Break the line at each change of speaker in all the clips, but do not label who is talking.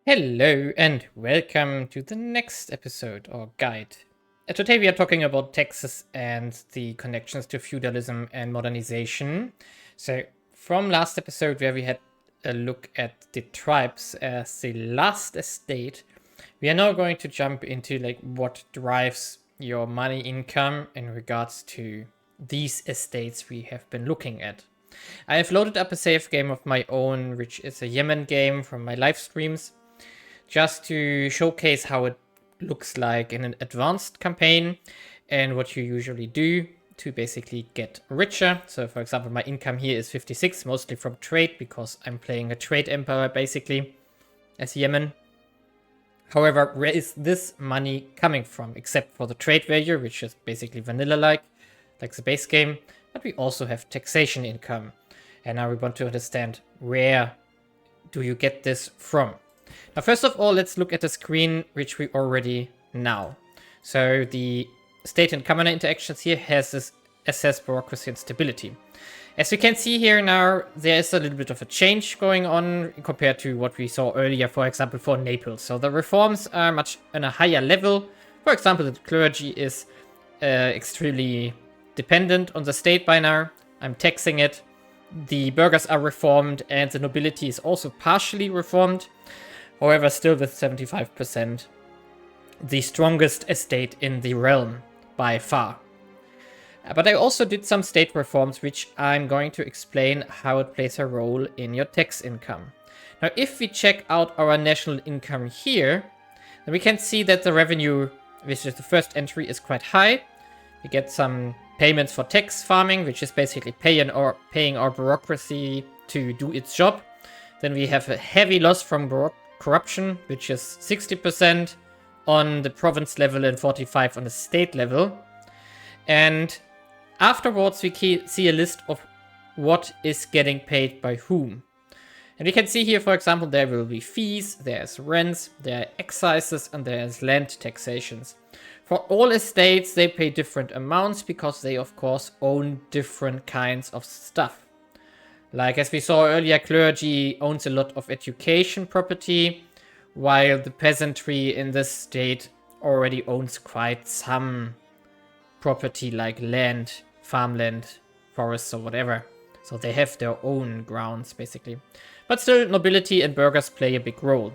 Hello and welcome to the next episode or guide. Today we are talking about taxes and the connections to feudalism and modernization. So from last episode where we had a look at the tribes as the last estate, we are now going to jump into like what drives your money income in regards to these estates we have been looking at. I have loaded up a save game of my own, which is a Yemen game from my live streams, just to showcase how it looks like in an advanced campaign and what you usually do to basically get richer. So for example, my income here is 56, mostly from trade because I'm playing a trade empire basically as Yemen. However, where is this money coming from? Except for the trade value, which is basically vanilla-like the base game. But we also have taxation income. And now we want to understand where do you get this from? Now, first of all, let's look at the screen, which we already know. So the state and commoner interactions here has this assess bureaucracy and stability. As we can see here now, there is a little bit of a change going on compared to what we saw earlier, for example, for Naples. So the reforms are much on a higher level. For example, the clergy is extremely dependent on the state by now. I'm taxing it. The burghers are reformed and the nobility is also partially reformed. However, still with 75%, the strongest estate in the realm by far. But I also did some state reforms, which I'm going to explain how it plays a role in your tax income. Now, if we check out our national income here, then we can see that the revenue, which is the first entry, is quite high. We get some payments for tax farming, which is basically paying our bureaucracy to do its job. Then we have a heavy loss from corruption, which is 60% on the province level and 45% on the state level. And afterwards, we see a list of what is getting paid by whom. And we can see here, for example, there will be fees, there's rents, there are excises, and there's land taxations. For all estates, they pay different amounts because they, of course, own different kinds of stuff. Like as we saw earlier, clergy owns a lot of education property, while the peasantry in this state already owns quite some property like land, farmland, forests or whatever. So they have their own grounds basically. But still, nobility and burghers play a big role.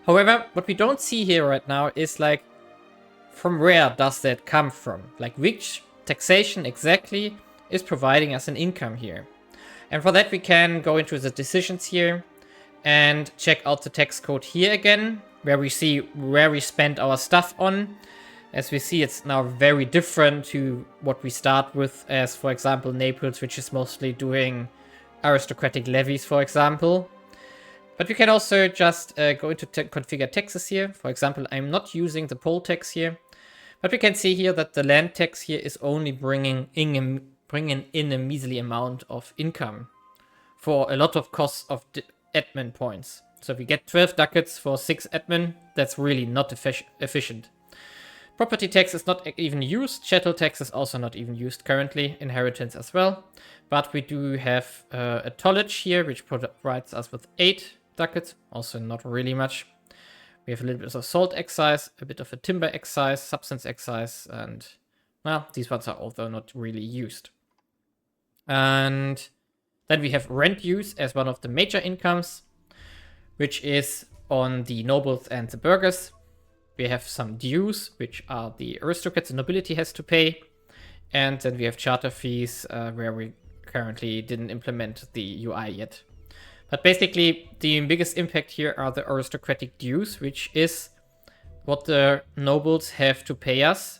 However, what we don't see here right now is like, from where does that come from? Like which taxation exactly is providing us an income here? And for that we can go into the decisions here and check out the tax code here again, where we see where we spend our stuff on. As we see, it's now very different to what we start with as, for example, Naples, which is mostly doing aristocratic levies, for example. But we can also just go into configure taxes here. For example, I'm not using the poll tax here, but we can see here that the land tax here is only bringing in a measly amount of income for a lot of costs of admin points. So if we get 12 ducats for 6 admin, that's really not efficient. Property tax is not even used. Chattel tax is also not even used currently. Inheritance as well. But we do have a tonnage here, which provides us with 8 ducats. Also not really much. We have a little bit of salt excise, a bit of a timber excise, substance excise, and well, these ones are also not really used. And then we have rent use as one of the major incomes, which is on the nobles and the burghers. We have some dues, which are the aristocrats and nobility has to pay. And then we have charter fees, where we currently didn't implement the UI yet. But basically, the biggest impact here are the aristocratic dues, which is what the nobles have to pay us,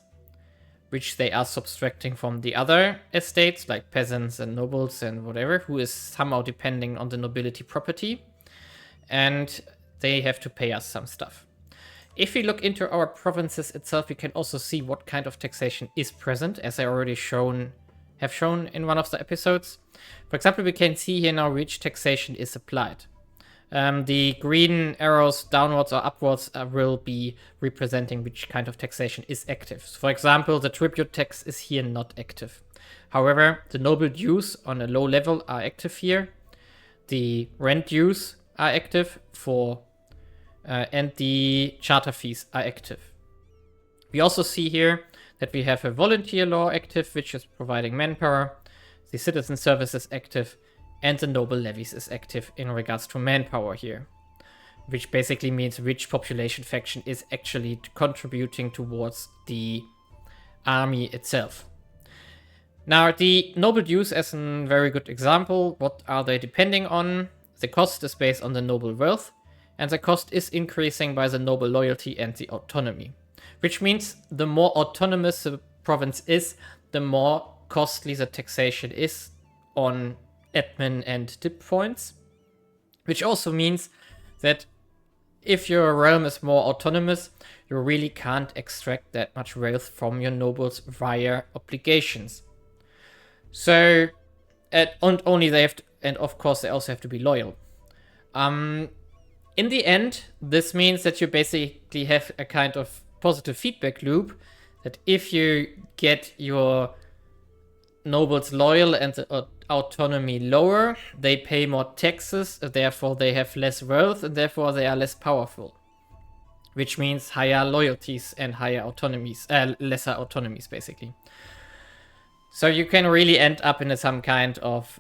which they are subtracting from the other estates, like peasants and nobles and whatever, who is somehow depending on the nobility property. And they have to pay us some stuff. If we look into our provinces itself, we can also see what kind of taxation is present, as I already have shown in one of the episodes. For example, we can see here now which taxation is applied. The green arrows downwards or upwards will be representing which kind of taxation is active. So for example, the tribute tax is here not active. However, the noble dues on a low level are active here. The rent dues are active for and the charter fees are active. We also see here that we have a volunteer law active, which is providing manpower. The citizen service is active, and the noble levies is active in regards to manpower here, which basically means which population faction is actually contributing towards the army itself. Now, the noble dues as a very good example, what are they depending on? The cost is based on the noble wealth, and the cost is increasing by the noble loyalty and the autonomy. Which means the more autonomous the province is, the more costly the taxation is on admin and dip points. Which also means that if your realm is more autonomous, you really can't extract that much wealth from your nobles via obligations. So, and only they have to, and of course they also have to be loyal. In the end, this means that you basically have a kind of positive feedback loop, that if you get your nobles loyal and the autonomy lower, they pay more taxes, therefore they have less wealth, and therefore they are less powerful. Which means higher loyalties and higher autonomies, lesser autonomies basically. So you can really end up in some kind of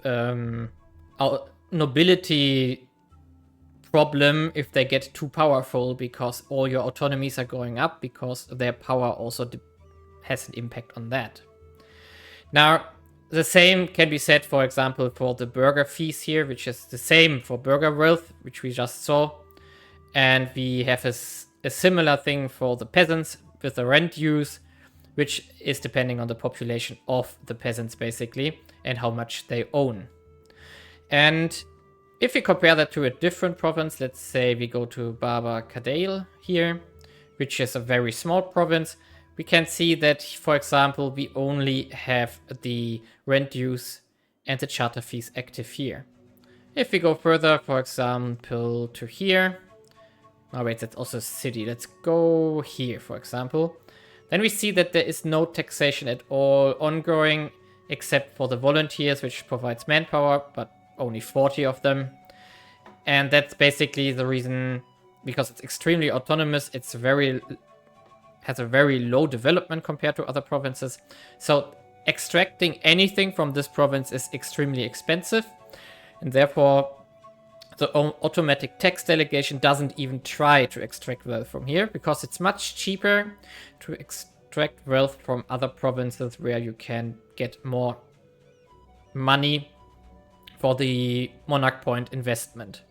nobility problem if they get too powerful, because all your autonomies are going up, because their power also has an impact on that. Now, the same can be said, for example, for the burgher fees here, which is the same for burgher wealth, which we just saw. And we have a similar thing for the peasants with the rent dues, which is depending on the population of the peasants, basically, and how much they own. And if we compare that to a different province, let's say we go to Baba Kadale here, which is a very small province, we can see that, for example, we only have the rent dues and the charter fees active here. If we go further, for example, to here, oh wait, that's also a city. Let's go here, for example. Then we see that there is no taxation at all ongoing, except for the volunteers, which provides manpower, but only 40 of them. And that's basically the reason, because it's extremely autonomous, has a very low development compared to other provinces. So extracting anything from this province is extremely expensive, and therefore the automatic tax delegation doesn't even try to extract wealth from here, because it's much cheaper to extract wealth from other provinces where you can get more money for the monarch point investment.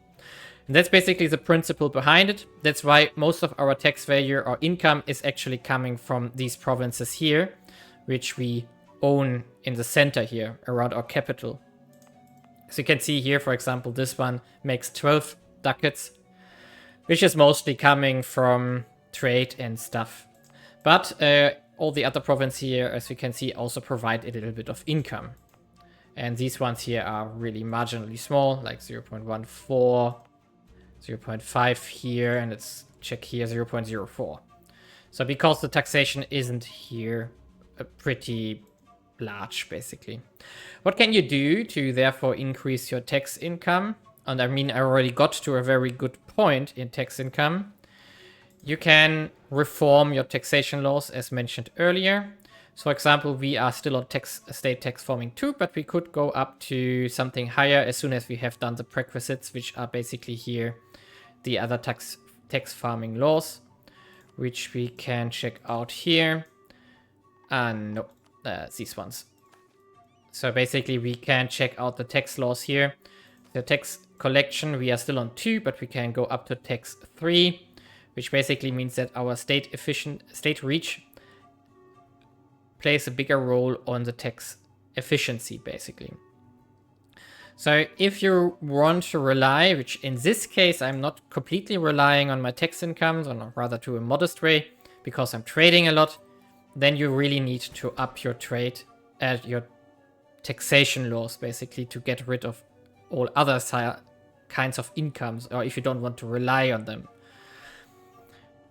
And that's basically the principle behind it. That's why most of our tax value or income is actually coming from these provinces here, which we own in the center here around our capital. As you can see here, for example, this one makes 12 ducats, which is mostly coming from trade and stuff. But all the other provinces here, as you can see, also provide a little bit of income. And these ones here are really marginally small, like 0.14, 0.5 here, and let's check here, 0.04. So because the taxation isn't here pretty large, basically. What can you do to therefore increase your tax income? And I mean, I already got to a very good point in tax income. You can reform your taxation laws, as mentioned earlier. So, for example, we are still on state tax forming 2, but we could go up to something higher as soon as we have done the prerequisites, which are basically here the other tax farming laws, which we can check out here. No, these ones. So basically we can check out the tax laws here. The tax collection, we are still on 2, but we can go up to tax 3, which basically means that our state reach plays a bigger role on the tax efficiency, basically. So if you want to rely, which in this case I'm not completely relying on my tax incomes, or rather to a modest way, because I'm trading a lot, then you really need to up your trade at your taxation laws, basically, to get rid of all other kinds of incomes, or if you don't want to rely on them.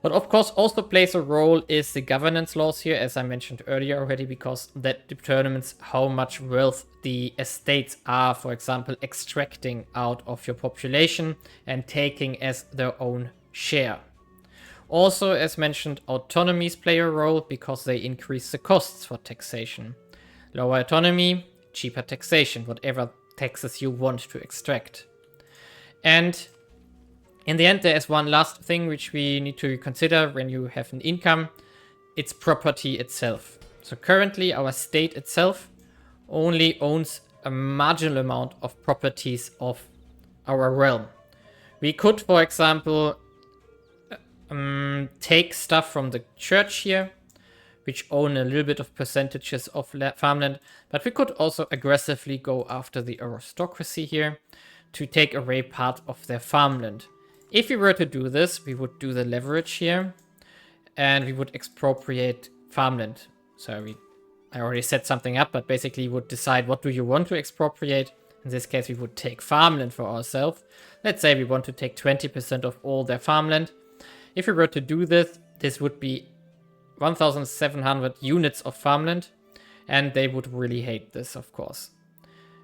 What of course also plays a role is the governance laws here, as I mentioned earlier already, because that determines how much wealth the estates are, for example, extracting out of your population and taking as their own share. Also, as mentioned, autonomies play a role because they increase the costs for taxation. Lower autonomy, cheaper taxation, whatever taxes you want to extract. And in the end, there is one last thing which we need to consider when you have an income. It's property itself. So currently our state itself only owns a marginal amount of properties of our realm. We could, for example, take stuff from the church here, which own a little bit of percentages of farmland, but we could also aggressively go after the aristocracy here to take away part of their farmland. If we were to do this, we would do the leverage here, and we would expropriate farmland. So I already set something up, but basically we would decide what do you want to expropriate. In this case, we would take farmland for ourselves. Let's say we want to take 20% of all their farmland. If we were to do this, this would be 1,700 units of farmland, and they would really hate this, of course.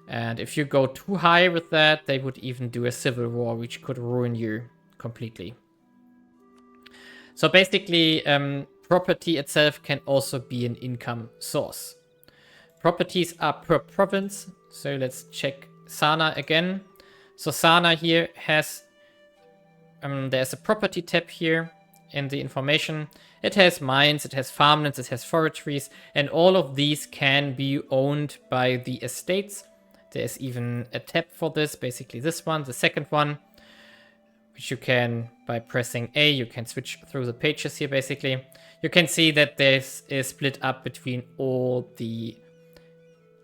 And if you go too high with that, they would even do a civil war, which could ruin you completely. So basically, property itself can also be an income source. Properties are per province. So let's check Sana again. So Sana here has, there's a property tab here in the information. It has mines, it has farmlands, it has forestries, and all of these can be owned by the estates. There's even a tab for this, basically this one, the second one, which you can, by pressing A, you can switch through the pages here basically. You can see that this is split up between all the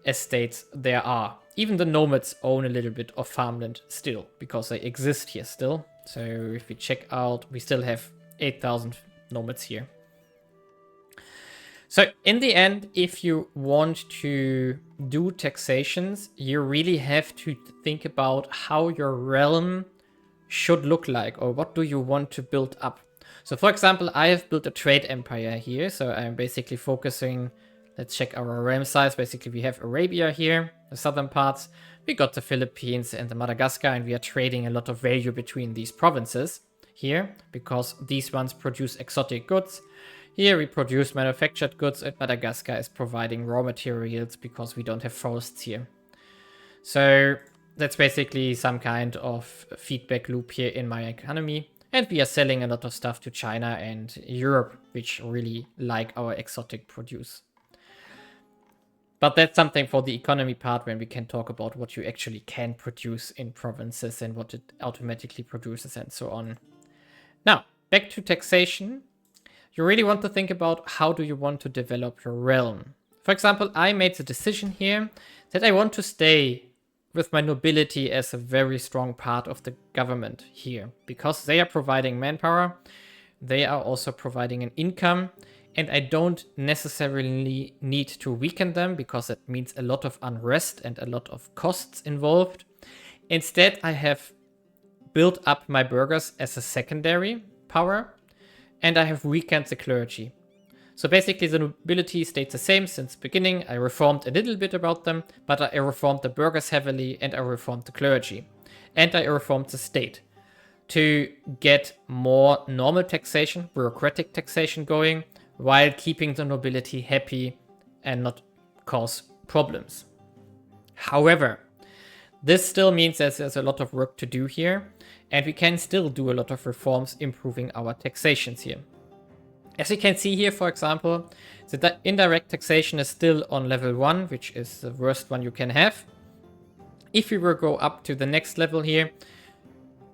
estates there are. Even the nomads own a little bit of farmland still, because they exist here still. So if we check out, we still have 8,000 nomads here. So in the end, if you want to do taxations, you really have to think about how your realm should look like, or what do you want to build up. So for example, I have built a trade empire here. So I'm basically focusing, let's check our realm size. Basically we have Arabia here, the southern parts. We got the Philippines and the Madagascar, and we are trading a lot of value between these provinces here, because these ones produce exotic goods. Here we produce manufactured goods, and Madagascar is providing raw materials because we don't have forests here. So that's basically some kind of feedback loop here in my economy. And we are selling a lot of stuff to China and Europe, which really like our exotic produce. But that's something for the economy part, when we can talk about what you actually can produce in provinces and what it automatically produces and so on. Now, back to taxation. You really want to think about how do you want to develop your realm. For example, I made the decision here that I want to stay with my nobility as a very strong part of the government here, because they are providing manpower, they are also providing an income, and I don't necessarily need to weaken them, because it means a lot of unrest and a lot of costs involved. Instead, I have built up my burghers as a secondary power, and I have weakened the clergy. So basically the nobility stayed the same since the beginning. I reformed a little bit about them, but I reformed the burghers heavily, and I reformed the clergy. And I reformed the state to get more normal taxation, bureaucratic taxation going, while keeping the nobility happy and not cause problems. However, this still means that there's a lot of work to do here, and we can still do a lot of reforms improving our taxations here. As you can see here, for example, the indirect taxation is still on level 1, which is the worst one you can have. If we were to go up to the next level here,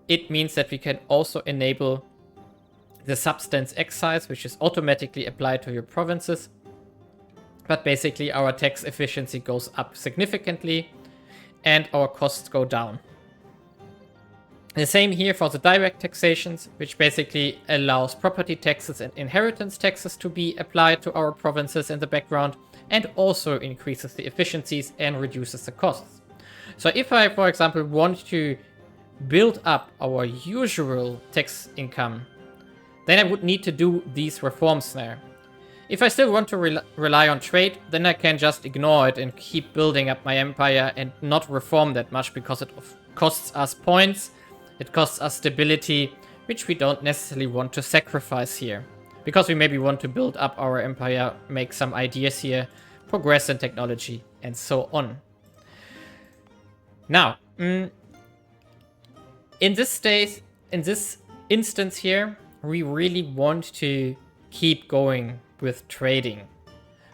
it means that we can also enable the substance excise, which is automatically applied to your provinces. But basically our tax efficiency goes up significantly and our costs go down. The same here for the direct taxations, which basically allows property taxes and inheritance taxes to be applied to our provinces in the background, and also increases the efficiencies and reduces the costs. So if I, for example, want to build up our usual tax income, then I would need to do these reforms there. If I still want to rely on trade, then I can just ignore it and keep building up my empire and not reform that much, because it costs us points, it costs us stability, which we don't necessarily want to sacrifice here. Because we maybe want to build up our empire, make some ideas here, progress in technology, and so on. Now, in this instance here, we really want to keep going with trading.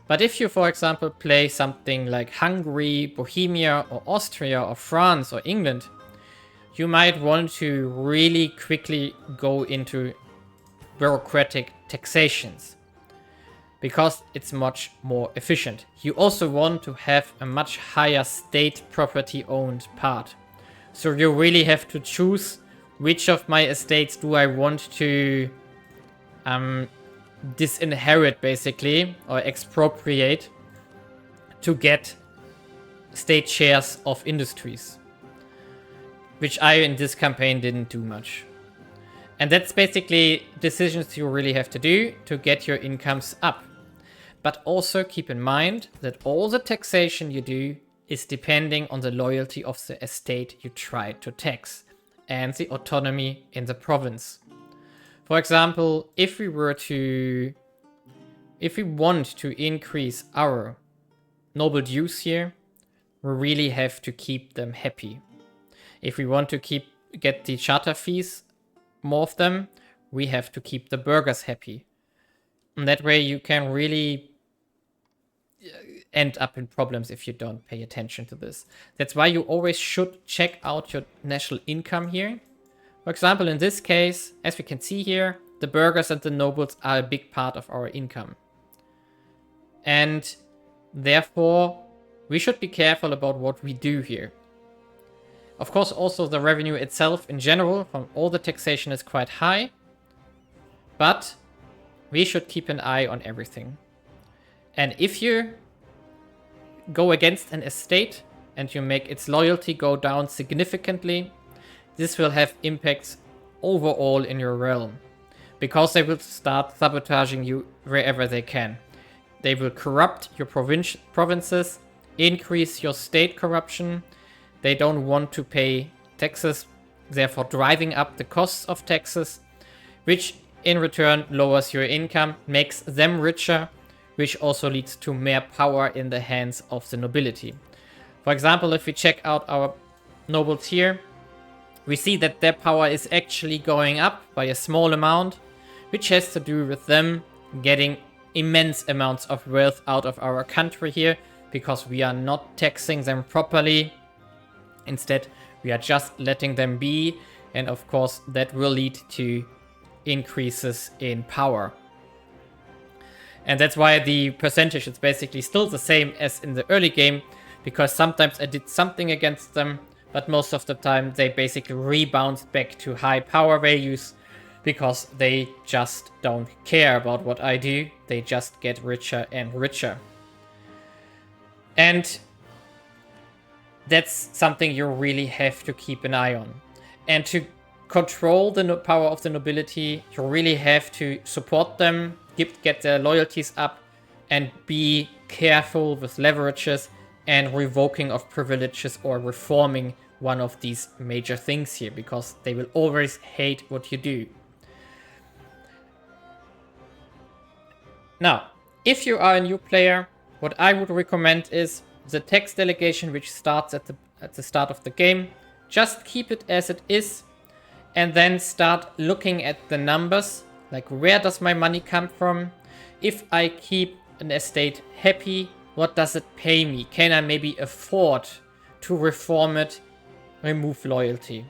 But if you, for example, play something like Hungary, Bohemia, or Austria, or France, or England, you might want to really quickly go into bureaucratic taxations, because it's much more efficient. You also want to have a much higher state property owned part. So you really have to choose which of my estates do I want to disinherit, basically, or expropriate to get state shares of industries, which I in this campaign didn't do much. And that's basically decisions you really have to do to get your incomes up. But also keep in mind that all the taxation you do is depending on the loyalty of the estate you try to tax and the autonomy in the province. For example, if we want to increase our noble dues here, we really have to keep them happy. If we want to get the charter fees, more of them, we have to keep the burghers happy. And that way you can really end up in problems if you don't pay attention to this. That's why you always should check out your national income here. For example, in this case, as we can see here, the burghers and the nobles are a big part of our income. And therefore, we should be careful about what we do here. Of course, also the revenue itself in general from all the taxation is quite high. But we should keep an eye on everything. And if you go against an estate and you make its loyalty go down significantly, this will have impacts overall in your realm. Because they will start sabotaging you wherever they can. They will corrupt your provinces, increase your state corruption. They don't want to pay taxes, therefore driving up the costs of taxes, which in return lowers your income, makes them richer, which also leads to more power in the hands of the nobility. For example, if we check out our nobles here, we see that their power is actually going up by a small amount, which has to do with them getting immense amounts of wealth out of our country here, because we are not taxing them properly. Instead, we are just letting them be, and of course that will lead to increases in power. And that's why the percentage is basically still the same as in the early game, because sometimes I did something against them, but most of the time they basically rebound back to high power values, because they just don't care about what I do. They just get richer and richer. And that's something you really have to keep an eye on. And to control the power of the nobility, you really have to support them, get their loyalties up, and be careful with leverages and revoking of privileges or reforming one of these major things here, because they will always hate what you do. Now, if you are a new player, what I would recommend is the tax delegation, which starts at the start of the game. Just keep it as it is, and then start looking at the numbers, like where does my money come from? If I keep an estate happy, what does it pay me? Can I maybe afford to reform it, remove loyalty?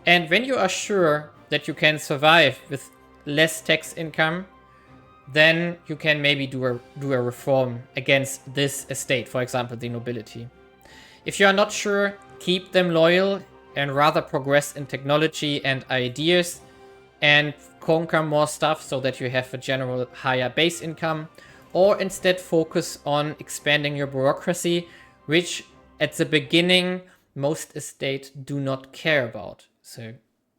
And when you are sure that you can survive with less tax income, then you can maybe do a reform against this estate, for example, the nobility. If you are not sure, keep them loyal and rather progress in technology and ideas and conquer more stuff so that you have a general higher base income, or instead focus on expanding your bureaucracy, which at the beginning most estates do not care about. So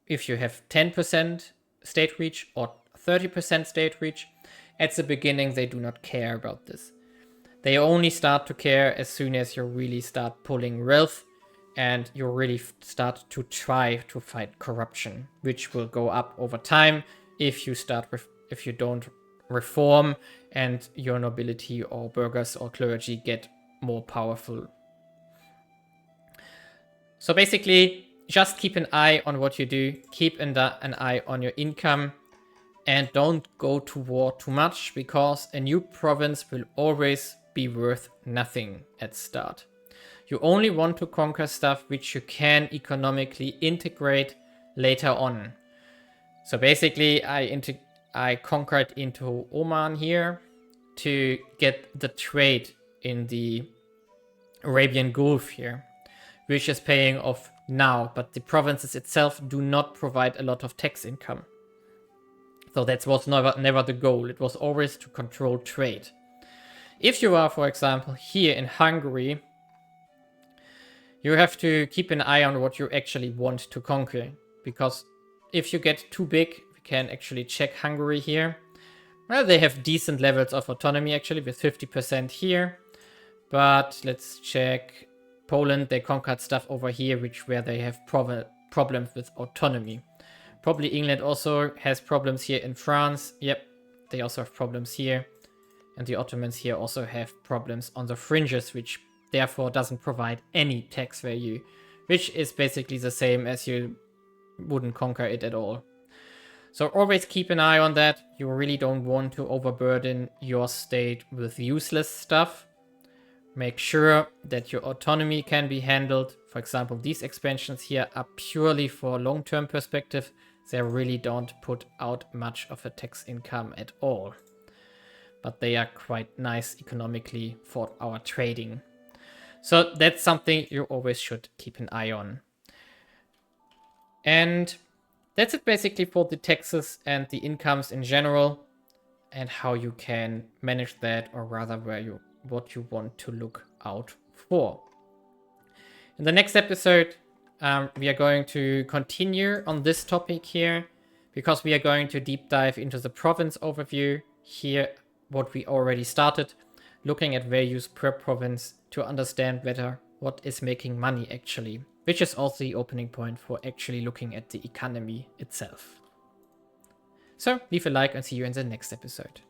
if you have 10% state reach or 30% state reach, at the beginning they do not care about this. They only start to care as soon as you really start pulling wealth and you really start to try to fight corruption, which will go up over time if you don't reform and your nobility or burghers or clergy get more powerful. So basically, just keep an eye on what you do, keep an eye on your income, and don't go to war too much, because a new province will always be worth nothing at start. You only want to conquer stuff which you can economically integrate later on. So basically, I conquered into Oman here to get the trade in the Arabian Gulf here, which is paying off now, but the provinces itself do not provide a lot of tax income. So that was never the goal. It was always to control trade. If you are, for example, here in Hungary, you have to keep an eye on what you actually want to conquer, because if you get too big, we can actually check Hungary here. Well, they have decent levels of autonomy actually, with 50% here. But let's check Poland. They conquered stuff over here, where they have problems with autonomy. Probably England also has problems here in France. Yep, they also have problems here. And the Ottomans here also have problems on the fringes, which therefore doesn't provide any tax value, which is basically the same as you wouldn't conquer it at all. So always keep an eye on that. You really don't want to overburden your state with useless stuff. Make sure that your autonomy can be handled. For example, these expansions here are purely for long-term perspective. They really don't put out much of a tax income at all. But they are quite nice economically for our trading. So that's something you always should keep an eye on. And that's it basically for the taxes and the incomes in general, and how you can manage that, or rather what you want to look out for. In the next episode, we are going to continue on this topic here, because we are going to deep dive into the province overview here, what we already started, looking at values per province to understand better what is making money actually, which is also the opening point for actually looking at the economy itself. So leave a like and see you in the next episode.